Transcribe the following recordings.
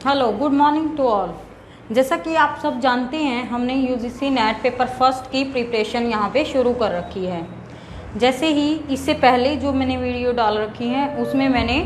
Hello, good morning to all. जैसा कि आप सब जानते हैं, हमने यूजीसी नेट पेपर फर्स्ट की प्रिपरेशन यहाँ पे शुरू कर रखी है। जैसे ही इससे पहले जो मैंने वीडियो डाल रखी है उसमें मैंने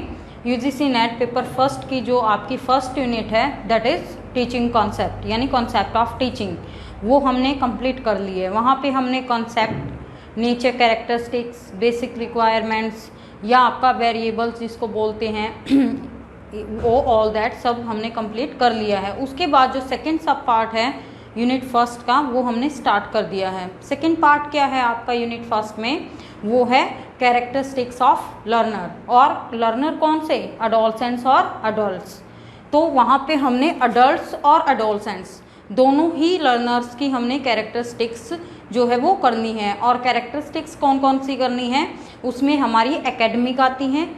यूजीसी नेट पेपर फर्स्ट की जो आपकी फर्स्ट यूनिट है दैट इज़ टीचिंग कॉन्सेप्ट यानी कॉन्सेप्ट ऑफ टीचिंग, वो हमने कंप्लीट कर ली है। वहाँ पे हमने concept, nature characteristics, basic requirements या आपका वेरिएबल्स जिसको बोलते हैं वो ऑल दैट सब हमने कंप्लीट कर लिया है। उसके बाद जो सेकंड सब पार्ट है यूनिट फर्स्ट का वो हमने स्टार्ट कर दिया है। सेकंड पार्ट क्या है आपका यूनिट फर्स्ट में, वो है कैरेक्टरिस्टिक्स ऑफ लर्नर। और लर्नर कौन से, अडोलसेंट्स और अडल्ट्स। तो वहाँ पे हमने अडल्ट्स और अडोलसेंट्स दोनों ही लर्नर्स की हमने कैरेक्टरिस्टिक्स जो है वो करनी है। और कैरेक्टरिस्टिक्स कौन कौन सी करनी है, उसमें हमारी एकेडमिक आती हैं,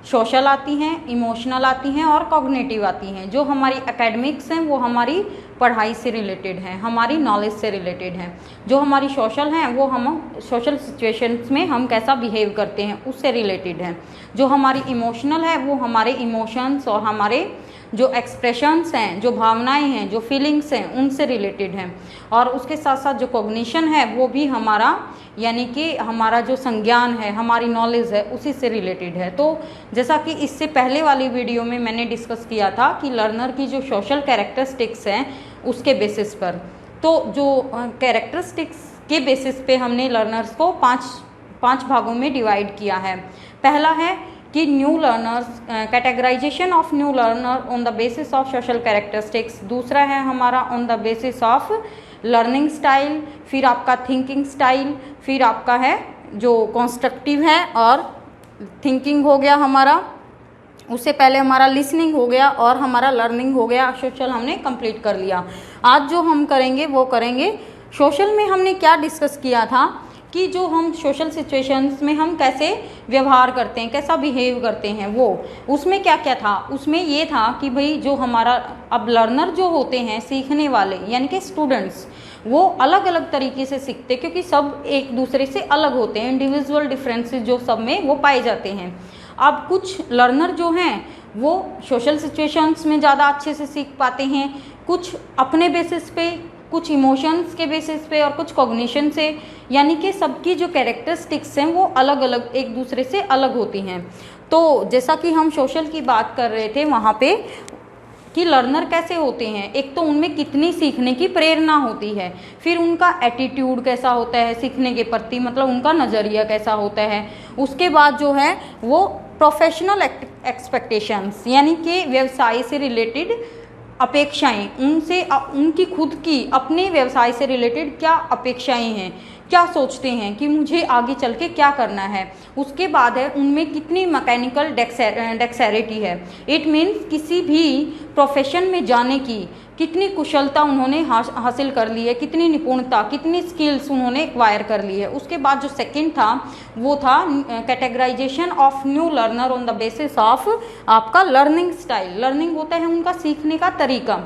सोशल आती हैं, इमोशनल आती हैं और कॉग्निटिव आती हैं। जो हमारी एकेडमिक्स हैं वो हमारी पढ़ाई से रिलेटेड हैं, हमारी नॉलेज से रिलेटेड हैं। जो हमारी सोशल हैं वो हम सोशल सिचुएशंस में हम कैसा बिहेव करते हैं उससे रिलेटेड हैं। जो हमारी इमोशनल है वो हमारे इमोशंस और हमारे जो एक्सप्रेशंस हैं, जो भावनाएं हैं, जो फीलिंग्स हैं उनसे रिलेटेड हैं। और उसके साथ साथ जो कॉग्निशन है वो भी हमारा यानी कि हमारा जो संज्ञान है, हमारी नॉलेज है, उसी से रिलेटेड है। तो जैसा कि इससे पहले वाली वीडियो में मैंने डिस्कस किया था कि लर्नर की जो सोशल कैरेक्टरिस्टिक्स हैं उसके बेसिस पर, तो जो कैरेक्टरिस्टिक्स के बेसिस पे हमने लर्नर्स को पांच भागों में डिवाइड किया है। पहला है कि new learners, categorization of new learner on the basis of social characteristics. दूसरा है हमारा on the basis of learning style, फिर आपका थिंकिंग स्टाइल, फिर आपका है जो कंस्ट्रक्टिव है और थिंकिंग हो गया हमारा, उससे पहले हमारा लिसनिंग हो गया और हमारा लर्निंग हो गया। सोशल हमने कंप्लीट कर लिया। आज जो हम करेंगे वो करेंगे सोशल में हमने क्या डिस्कस किया था कि जो हम सोशल सिचुएशंस में हम कैसे व्यवहार करते हैं, कैसा बिहेव करते हैं, वो उसमें क्या क्या था। उसमें ये था कि भाई जो हमारा अब लर्नर जो होते हैं, सीखने वाले यानी कि स्टूडेंट्स, वो अलग अलग तरीके से सीखते हैं क्योंकि सब एक दूसरे से अलग होते हैं। इंडिविजुअल डिफरेंसेस जो सब में वो पाए जाते हैं। अब कुछ लर्नर जो हैं वो सोशल सिचुएशंस में ज़्यादा अच्छे से सीख पाते हैं, कुछ अपने बेसिस पे, कुछ इमोशंस के बेसिस पे और कुछ कॉग्निशन से, यानी कि सबकी जो कैरेक्टरिस्टिक्स हैं वो अलग अलग एक दूसरे से अलग होती हैं। तो जैसा कि हम सोशल की बात कर रहे थे वहाँ पे कि लर्नर कैसे होते हैं, एक तो उनमें कितनी सीखने की प्रेरणा होती है, फिर उनका एटीट्यूड कैसा होता है सीखने के प्रति, मतलब उनका नज़रिया कैसा होता है। उसके बाद जो है वो प्रोफेशनल एक्सपेक्टेशंस यानी कि व्यवसाय से रिलेटेड अपेक्षाएं, उनसे उनकी खुद की अपने व्यवसाय से रिलेटेड क्या अपेक्षाएं हैं, क्या सोचते हैं कि मुझे आगे चल के क्या करना है। उसके बाद है उनमें कितनी मैकेनिकल डेक्सेरिटी है, इट मीन्स किसी भी प्रोफेशन में जाने की कितनी कुशलता उन्होंने हासिल कर ली है, कितनी निपुणता, कितनी स्किल्स उन्होंने एक्वायर कर ली है। उसके बाद जो सेकंड था वो था categorization of new learner on the basis of आपका लर्निंग स्टाइल। लर्निंग होता है उनका सीखने का तरीका।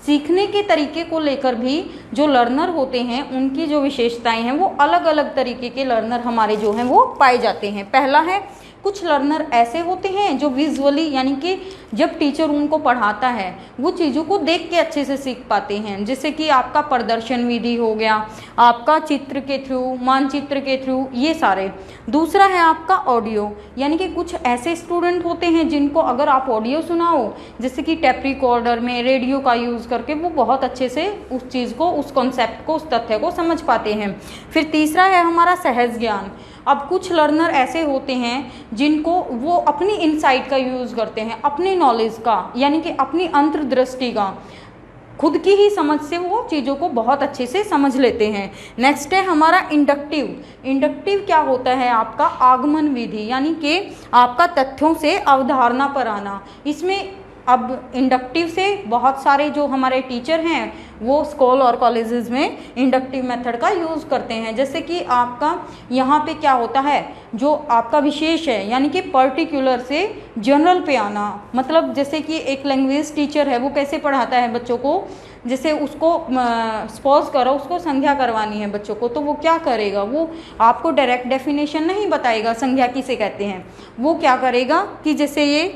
सीखने के तरीके को लेकर भी जो लर्नर होते हैं उनकी जो विशेषताएं हैं वो अलग अलग तरीके के लर्नर हमारे जो हैं वो पाए जाते हैं। पहला है कुछ लर्नर ऐसे होते हैं जो विजुअली यानी कि जब टीचर उनको पढ़ाता है वो चीज़ों को देख के अच्छे से सीख पाते हैं, जैसे कि आपका प्रदर्शन विधि हो गया, आपका चित्र के थ्रू, मानचित्र के थ्रू, ये सारे। दूसरा है आपका ऑडियो, यानी कि कुछ ऐसे स्टूडेंट होते हैं जिनको अगर आप ऑडियो सुनाओ, जैसे कि टेप रिकॉर्डर में रेडियो का यूज़ करके, वो बहुत अच्छे से उस चीज़ को, उस कॉन्सेप्ट को, उस तथ्य को समझ पाते हैं। फिर तीसरा है हमारा सहज ज्ञान। अब कुछ लर्नर ऐसे होते हैं जिनको वो अपनी इनसाइट का यूज़ करते हैं, अपनी नॉलेज का यानी कि अपनी अंतर्दृष्टि का, खुद की ही समझ से वो चीज़ों को बहुत अच्छे से समझ लेते हैं। नेक्स्ट है हमारा इंडक्टिव। इंडक्टिव क्या होता है आपका आगमन विधि, यानी कि आपका तथ्यों से अवधारणा पर आना। इसमें अब इंडक्टिव से बहुत सारे जो हमारे टीचर हैं वो स्कूल और कॉलेजेस में इंडक्टिव मेथड का यूज़ करते हैं। जैसे कि आपका यहाँ पे क्या होता है, जो आपका विशेष है यानी कि पर्टिकुलर से जनरल पे आना। मतलब जैसे कि एक लैंग्वेज टीचर है वो कैसे पढ़ाता है बच्चों को, जैसे उसको सपोज करो उसको संज्ञा करवानी है बच्चों को, तो वो क्या करेगा, वो आपको डायरेक्ट डेफिनेशन नहीं बताएगा संज्ञा किसे कहते हैं। वो क्या करेगा कि जैसे ये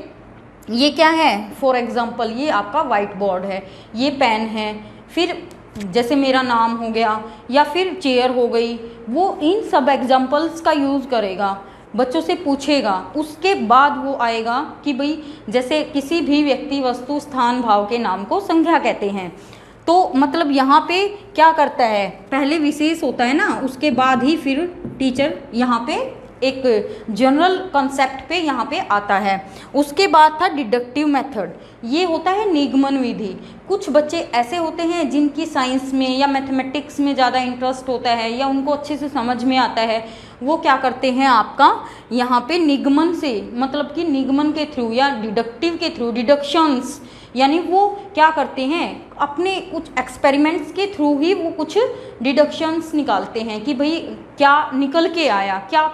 ये क्या है, फॉर एग्जांपल ये आपका वाइट बोर्ड है, ये पेन है, फिर जैसे मेरा नाम हो गया या फिर चेयर हो गई, वो इन सब एग्जांपल्स का यूज़ करेगा, बच्चों से पूछेगा, उसके बाद वो आएगा कि भाई जैसे किसी भी व्यक्ति वस्तु स्थान भाव के नाम को संज्ञा कहते हैं। तो मतलब यहाँ पे क्या करता है, पहले विशेष होता है ना, उसके बाद ही फिर टीचर यहाँ पे एक जनरल कॉन्सेप्ट पे यहाँ पे आता है। उसके बाद था डिडक्टिव मेथड, ये होता है निगमन विधि। कुछ बच्चे ऐसे होते हैं जिनकी साइंस में या मैथमेटिक्स में ज़्यादा इंटरेस्ट होता है या उनको अच्छे से समझ में आता है, वो क्या करते हैं आपका यहाँ पे निगमन से, मतलब कि निगमन के थ्रू या डिडक्टिव के थ्रू, डिडक्शंस, यानी वो क्या करते हैं अपने कुछ एक्सपेरिमेंट्स के थ्रू ही वो कुछ डिडक्शंस निकालते हैं कि भाई क्या निकल के आया, क्या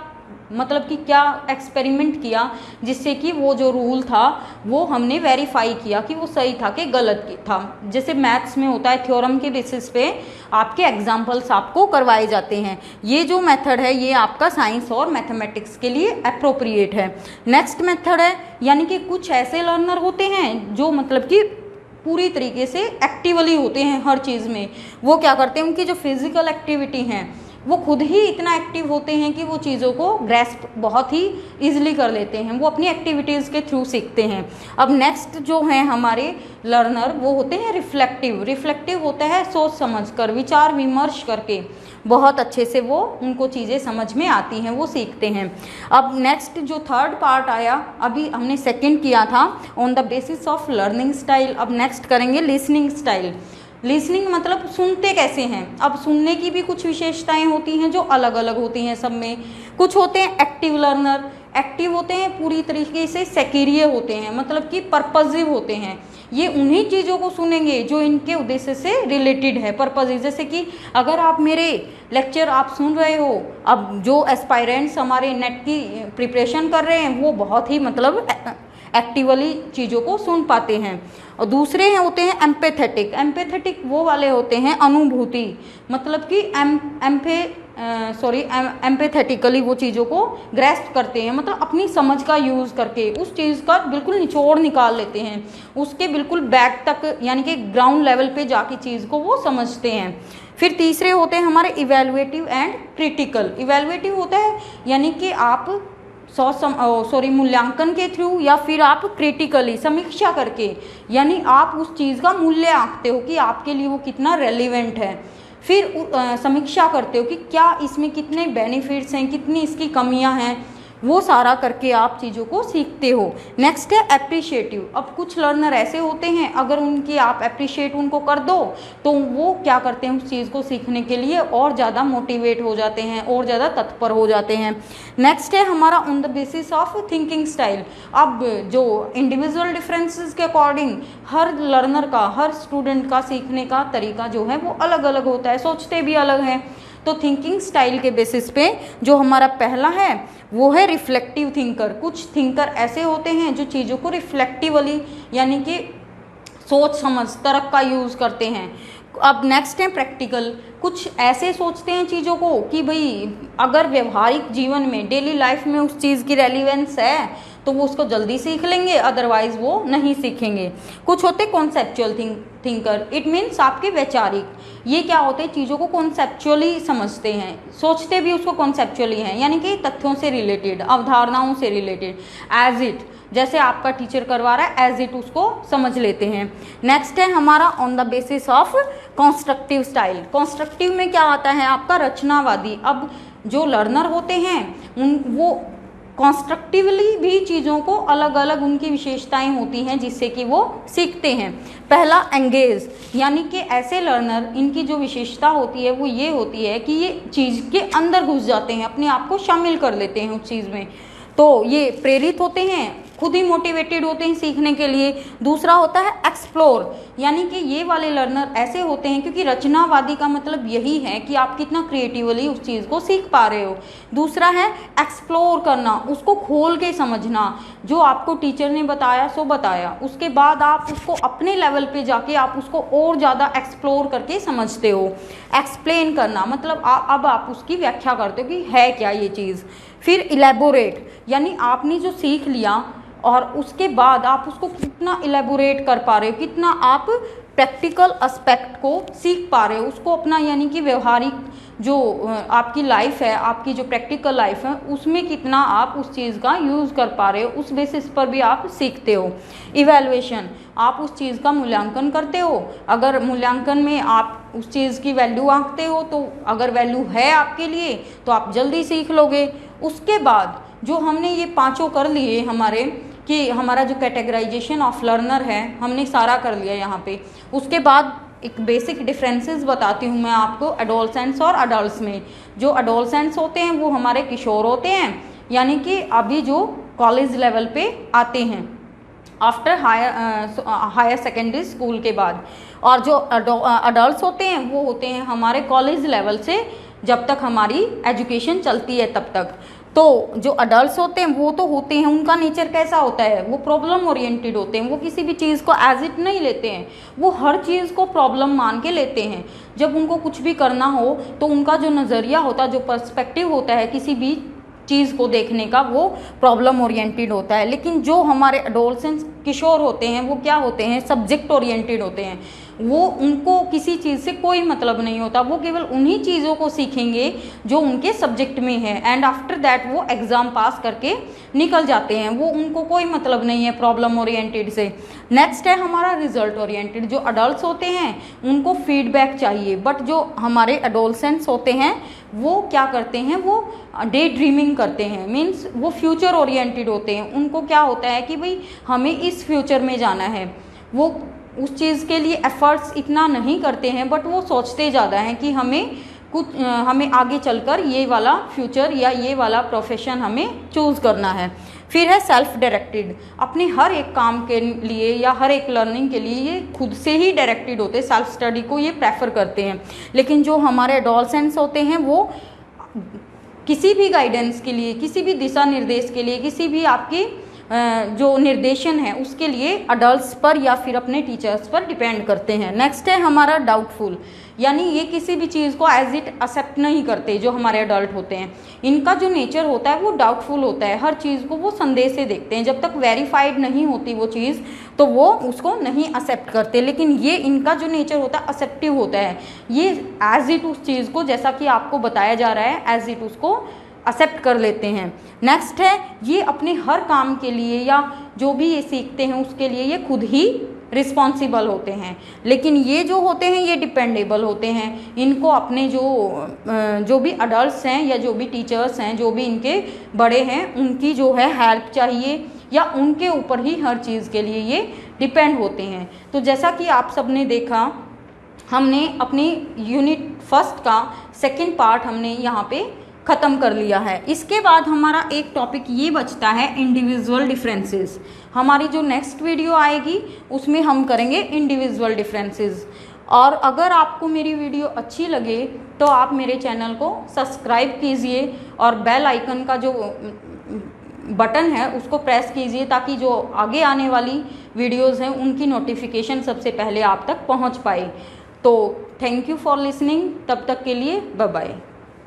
मतलब कि क्या एक्सपेरिमेंट किया जिससे कि वो जो रूल था वो हमने वेरीफाई किया कि वो सही था कि गलत था। जैसे मैथ्स में होता है, थ्योरम के बेसिस पे आपके एग्जाम्पल्स आपको करवाए जाते हैं। ये जो मेथड है ये आपका साइंस और मैथमेटिक्स के लिए अप्रोप्रिएट है। नेक्स्ट मेथड है, यानी कि कुछ ऐसे लर्नर होते हैं जो मतलब कि पूरी तरीके से एक्टिवली होते हैं हर चीज़ में। वो क्या करते हैं, उनकी जो फिजिकल एक्टिविटी हैं वो खुद ही इतना एक्टिव होते हैं कि वो चीज़ों को ग्रैस्प बहुत ही ईजिली कर लेते हैं, वो अपनी एक्टिविटीज़ के थ्रू सीखते हैं। अब नेक्स्ट जो हैं हमारे लर्नर वो होते हैं रिफ्लेक्टिव। रिफ्लेक्टिव होता है सोच समझ कर, विचार विमर्श करके बहुत अच्छे से वो उनको चीज़ें समझ में आती हैं, वो सीखते हैं। अब नेक्स्ट जो थर्ड पार्ट आया, अभी हमने सेकंड किया था on the basis of learning style, अब नेक्स्ट करेंगे लिसनिंग स्टाइल। लिसनिंग मतलब सुनते कैसे हैं। अब सुनने की भी कुछ विशेषताएं होती हैं जो अलग अलग होती हैं सब में। कुछ होते हैं एक्टिव लर्नर, एक्टिव होते हैं पूरी तरीके से सक्रिय होते हैं, मतलब कि पर्पजिव होते हैं। ये उन्हीं चीज़ों को सुनेंगे जो इनके उद्देश्य से रिलेटेड है, पर्पजिव। जैसे कि अगर आप मेरे लेक्चर आप सुन रहे हो, अब जो एस्पायरेंट्स हमारे नेट की प्रिपरेशन कर रहे हैं वो बहुत ही मतलब एक्टिवली चीज़ों को सुन पाते हैं। और दूसरे हैं होते हैं एम्पैथेटिक। एम्पैथेटिक वो वाले होते हैं अनुभूति, मतलब कि एम्पैथेटिकली वो चीज़ों को ग्रैस्प करते हैं, मतलब अपनी समझ का यूज़ करके उस चीज़ का बिल्कुल निचोड़ निकाल लेते हैं, उसके बिल्कुल बैक तक यानी कि ग्राउंड लेवल पे जाके चीज़ को वो समझते हैं। फिर तीसरे होते हैं हमारे इवैल्यूएटिव एंड क्रिटिकल। इवैल्यूएटिव होता है यानी कि आप मूल्यांकन के थ्रू या फिर आप क्रिटिकली समीक्षा करके, यानी आप उस चीज़ का मूल्य आंकते हो कि आपके लिए वो कितना रेलिवेंट है। फिर समीक्षा करते हो कि क्या इसमें कितने बेनिफिट्स हैं, कितनी इसकी कमियां हैं, वो सारा करके आप चीज़ों को सीखते हो। नेक्स्ट है एप्रिशिएटिव। अब कुछ लर्नर ऐसे होते हैं अगर उनकी आप अप्रिशिएट उनको कर दो तो वो क्या करते हैं उस चीज़ को सीखने के लिए और ज़्यादा मोटिवेट हो जाते हैं और ज़्यादा तत्पर हो जाते हैं। नेक्स्ट है हमारा on the basis of thinking style. अब जो इंडिविजुअल डिफरेंसेस के अकॉर्डिंग हर लर्नर का, हर स्टूडेंट का सीखने का तरीका जो है वो अलग अलग होता है, सोचते भी अलग हैं। तो थिंकिंग स्टाइल के बेसिस पे जो हमारा पहला है वो है रिफ्लेक्टिव थिंकर। कुछ थिंकर ऐसे होते हैं जो चीज़ों को रिफ्लेक्टिवली यानी कि सोच समझ तर्क का यूज़ करते हैं। अब नेक्स्ट है प्रैक्टिकल। कुछ ऐसे सोचते हैं चीज़ों को कि भाई अगर व्यवहारिक जीवन में डेली लाइफ में उस चीज़ की रेलिवेंस है तो वो उसको जल्दी सीख लेंगे, अदरवाइज वो नहीं सीखेंगे। कुछ होते कॉन्सेप्चुअल थिंकर, इट मीन्स आपके वैचारिक। ये क्या होते हैं, चीज़ों को कॉन्सेप्चुअली समझते हैं, सोचते भी उसको कॉन्सेप्चुअली हैं, यानी कि तथ्यों से रिलेटेड, अवधारणाओं से रिलेटेड, एज इट, जैसे आपका टीचर करवा रहा है एज इट उसको समझ लेते हैं। नेक्स्ट है हमारा on the basis of constructive style. Constructive में क्या आता है आपका रचनावादी। अब जो लर्नर होते हैं वो कॉन्स्ट्रक्टिवली भी चीज़ों को अलग अलग उनकी विशेषताएं होती हैं जिससे कि वो सीखते हैं। पहला एंगेज, यानी कि ऐसे लर्नर इनकी जो विशेषता होती है वो ये होती है कि ये चीज़ के अंदर घुस जाते हैं, अपने आप को शामिल कर लेते हैं उस चीज़ में, तो ये प्रेरित होते हैं, खुद ही मोटिवेटेड होते हैं सीखने के लिए। दूसरा होता है एक्सप्लोर, यानी कि ये वाले लर्नर ऐसे होते हैं क्योंकि रचनावादी का मतलब यही है कि आप कितना क्रिएटिवली उस चीज़ को सीख पा रहे हो। दूसरा है एक्सप्लोर करना, उसको खोल के समझना, जो आपको टीचर ने बताया सो बताया, उसके बाद आप उसको अपने लेवल पे जाके आप उसको और ज़्यादा एक्सप्लोर करके समझते हो। एक्सप्लेन करना मतलब अब आप उसकी व्याख्या करते हो कि है क्या ये चीज़। फिर इलेबोरेट, यानी आपने जो सीख लिया और उसके बाद आप उसको कितना इलेबोरेट कर पा रहे हो, कितना आप प्रैक्टिकल एस्पेक्ट को सीख पा रहे हो, उसको अपना यानी कि व्यवहारिक जो आपकी लाइफ है, आपकी जो प्रैक्टिकल लाइफ है उसमें कितना आप उस चीज़ का यूज़ कर पा रहे हो, उस बेसिस पर भी आप सीखते हो। इवैल्यूएशन, आप उस चीज़ का मूल्यांकन करते हो, अगर मूल्यांकन में आप उस चीज़ की वैल्यू आंकते हो तो अगर वैल्यू है आपके लिए तो आप जल्दी सीख लोगे। उसके बाद जो हमने ये पांचों कर लिए हमारे, कि हमारा जो कैटेगराइजेशन ऑफ लर्नर है हमने सारा कर लिया यहाँ पे। उसके बाद एक बेसिक डिफरेंसेस बताती हूँ मैं आपको एडोलसेंट्स और अडल्ट्स में। जो एडोलसेंट्स होते हैं वो हमारे किशोर होते हैं, यानी कि अभी जो कॉलेज लेवल पे आते हैं आफ्टर हायर सेकेंडरी स्कूल के बाद। और जो अडल्ट्स होते हैं वो होते हैं हमारे कॉलेज लेवल से, जब तक हमारी एजुकेशन चलती है तब तक। तो जो अडल्ट्स होते हैं वो तो होते हैं, उनका नेचर कैसा होता है, वो प्रॉब्लम ओरिएंटेड होते हैं, वो किसी भी चीज़ को एज इट नहीं लेते हैं, वो हर चीज़ को प्रॉब्लम मान के लेते हैं। जब उनको कुछ भी करना हो तो उनका जो नज़रिया होता है, जो पर्सपेक्टिव होता है किसी भी चीज़ को देखने का, वो प्रॉब्लम ओरिएंटेड होता है। लेकिन जो हमारे एडोलसेंट्स किशोर होते हैं वो क्या होते हैं, सब्जेक्ट ओरिएंटेड होते हैं। वो उनको किसी चीज़ से कोई मतलब नहीं होता, वो केवल उन्हीं चीज़ों को सीखेंगे जो उनके सब्जेक्ट में है, एंड आफ्टर दैट वो एग्ज़ाम पास करके निकल जाते हैं, वो उनको कोई मतलब नहीं है प्रॉब्लम ओरिएंटेड से। नेक्स्ट है हमारा रिजल्ट ओरिएंटेड। जो अडल्ट्स होते हैं उनको फीडबैक चाहिए, बट जो हमारे एडोलसेंट्स होते हैं वो क्या करते हैं, वो डे ड्रीमिंग करते हैं, मीन्स वो फ्यूचर ओरिएंटेड होते हैं। उनको क्या होता है कि भाई हमें इस फ्यूचर में जाना है, वो उस चीज़ के लिए एफर्ट्स इतना नहीं करते हैं, बट वो सोचते ज़्यादा हैं कि हमें आगे चलकर ये वाला फ्यूचर या ये वाला प्रोफेशन हमें चूज़ करना है। फिर है सेल्फ डायरेक्टेड, अपने हर एक काम के लिए या हर एक लर्निंग के लिए ये खुद से ही डायरेक्टेड होते हैं, सेल्फ स्टडी को ये प्रेफर करते हैं। लेकिन जो हमारे एडोलसेंट्स होते हैं वो किसी भी गाइडेंस के लिए, किसी भी दिशा निर्देश के लिए, किसी भी आपकी जो निर्देशन है उसके लिए अडल्ट्स पर या फिर अपने टीचर्स पर डिपेंड करते हैं। नेक्स्ट है हमारा डाउटफुल, यानी ये किसी भी चीज़ को एज इट एक्सेप्ट नहीं करते। जो हमारे अडल्ट होते हैं इनका जो नेचर होता है वो डाउटफुल होता है, हर चीज़ को वो संदेह से देखते हैं, जब तक वेरीफाइड नहीं होती वो चीज़ तो वो उसको नहीं एक्सेप्ट करते। लेकिन ये इनका जो नेचर होता है एक्सेप्टिव होता है, ये एज इट उस चीज़ को जैसा कि आपको बताया जा रहा है एज इट उसको एक्सेप्ट कर लेते हैं। नेक्स्ट है ये अपने हर काम के लिए या जो भी ये सीखते हैं उसके लिए ये खुद ही रिस्पॉन्सिबल होते हैं। लेकिन ये जो होते हैं ये डिपेंडेबल होते हैं, इनको अपने जो भी अडल्ट्स हैं या जो भी टीचर्स हैं, जो भी इनके बड़े हैं उनकी जो है हेल्प चाहिए या उनके ऊपर ही हर चीज़ के लिए ये डिपेंड होते हैं। तो जैसा कि आप सबने देखा, हमने अपनी यूनिट फर्स्ट का सेकेंड पार्ट हमने यहाँ पे ख़त्म कर लिया है। इसके बाद हमारा एक टॉपिक ये बचता है इंडिविजुअल डिफरेंसेस। हमारी जो नेक्स्ट वीडियो आएगी उसमें हम करेंगे इंडिविजुअल डिफरेंसेस। और अगर आपको मेरी वीडियो अच्छी लगे तो आप मेरे चैनल को सब्सक्राइब कीजिए और बेल आइकन का जो बटन है उसको प्रेस कीजिए ताकि जो आगे आने वाली वीडियोज़ हैं उनकी नोटिफिकेशन सबसे पहले आप तक पहुंच पाए। तो थैंक यू फॉर लिसनिंग, तब तक के लिए बाय बाय।